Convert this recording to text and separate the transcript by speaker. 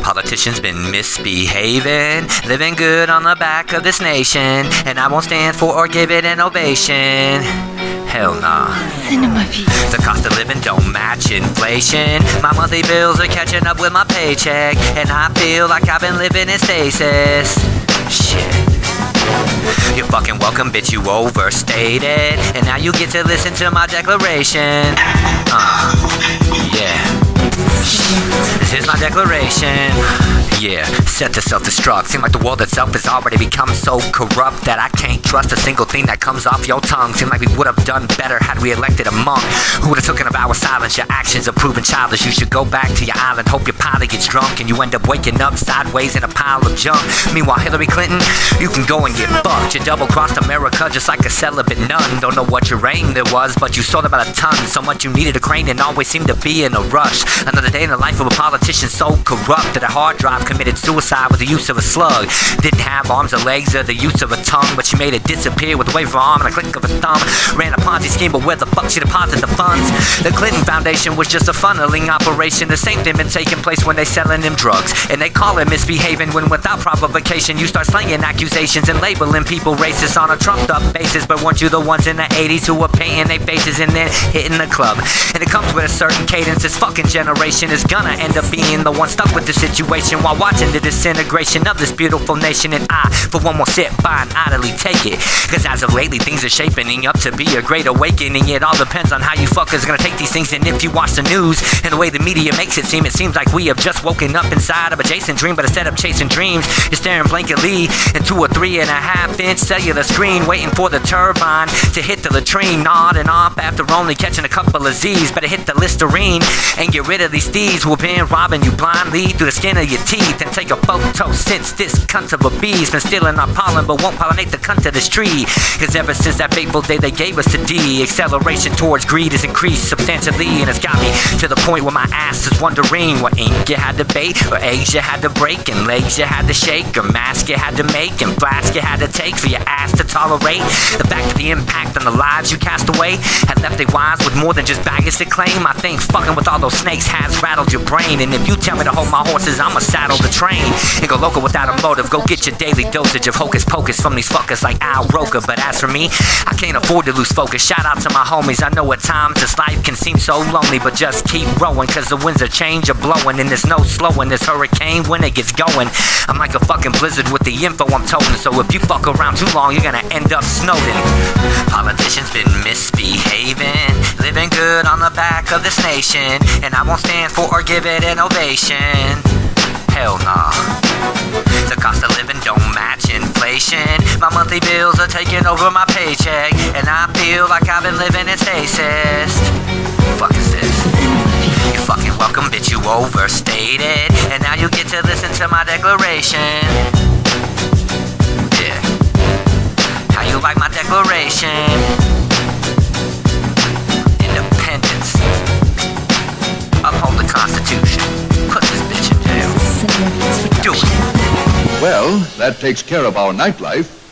Speaker 1: Politicians been misbehaving, living good on the back of this nation, and I won't stand for or give it an ovation. Hell nah. The cost of living don't match inflation. My monthly bills are catching up with my paycheck, and I feel like I've been living in stasis. Shit. You're fucking welcome, bitch, you overstated. And now you get to listen to my declaration. Yeah. This is my declaration. Yeah, set to self-destruct. Seem like the world itself has already become so corrupt that I can't trust a single thing that comes off your tongue. Seem like we would have done better had we elected a monk who would have taken of our silence. Your actions are proven childish. You should go back to your island, hope your pilot gets drunk, and you end up waking up sideways in a pile of junk. Meanwhile, Hillary Clinton, you can go and get fucked. You double-crossed America just like a celibate nun. Don't know what your aim there was, but you sold about a ton. So much you needed a crane and always seemed to be in a rush. Another day in the life of a politician so corrupt that a hard drive committed suicide with the use of a slug. Didn't have arms or legs or the use of a tongue, but she made it disappear with a wave of her arm and a click of a thumb. Ran a Ponzi scheme, but where the fuck she deposited the funds? The Clinton Foundation was just a funneling operation. The same thing been taking place when they selling them drugs, and they call it misbehaving when without provocation you start slinging accusations and labeling people racist on a trumped up basis. But weren't you the ones in the 80s who were painting their faces and then hitting the club? And it comes with a certain cadence. This fucking generation is gonna end up being the one stuck with the situation while watching the disintegration of this beautiful nation. And I, for one more sit by and idly take it, cause as of lately things are shaping up to be a great awakening. It all depends on how you fuckers gonna take these things. And if you watch the news and the way the media makes it seems like we have just woken up inside of a Jason dream. But instead of chasing dreams, you're staring blankly into a 3.5-inch cellular screen, waiting for the turbine to hit the latrine. Nodding off after only catching a couple of Z's. Better hit the Listerine and get rid of these thieves who have been robbing you blindly through the skin of your teeth. And take a photo since this cunt of a bee's been stealing our pollen but won't pollinate the cunt of this tree. Cause ever since that fateful day they gave us to D, acceleration towards greed has increased substantially, and it's got me to the point where my ass is wondering what ink you had to bake, or eggs you had to break, and legs you had to shake, or mask you had to make, and flask you had to take for your ass to tolerate the fact that the impact on the lives you cast away had left their wives with more than just baggage to claim. I think fucking with all those snakes has rattled your brain, and if you tell me to hold my horses, I'ma saddle the train and go local without a motive. Go get your daily dosage of hocus pocus from these fuckers like Al Roker. But as for me, I can't afford to lose focus. Shout out to my homies. I know at times this life can seem so lonely, but just keep rowing, cause the winds of change are blowing, and there's no slowing this hurricane when it gets going. I'm like a fucking blizzard with the info I'm toting, so if you fuck around too long, you're gonna end up snowing. Politicians been misbehaving, living good on the back of this nation, and I won't stand for or give it an ovation. Hell nah. The cost of living don't match inflation. My monthly bills are taking over my paycheck, and I feel like I've been living in stasis. Fuck is this? You're fucking welcome, bitch, you overstated. And now you get to listen to my declaration. Yeah. How you like my declaration? Independence. Uphold the Constitution. Put this bitch in jail. Do it.
Speaker 2: Well, that takes care of our nightlife.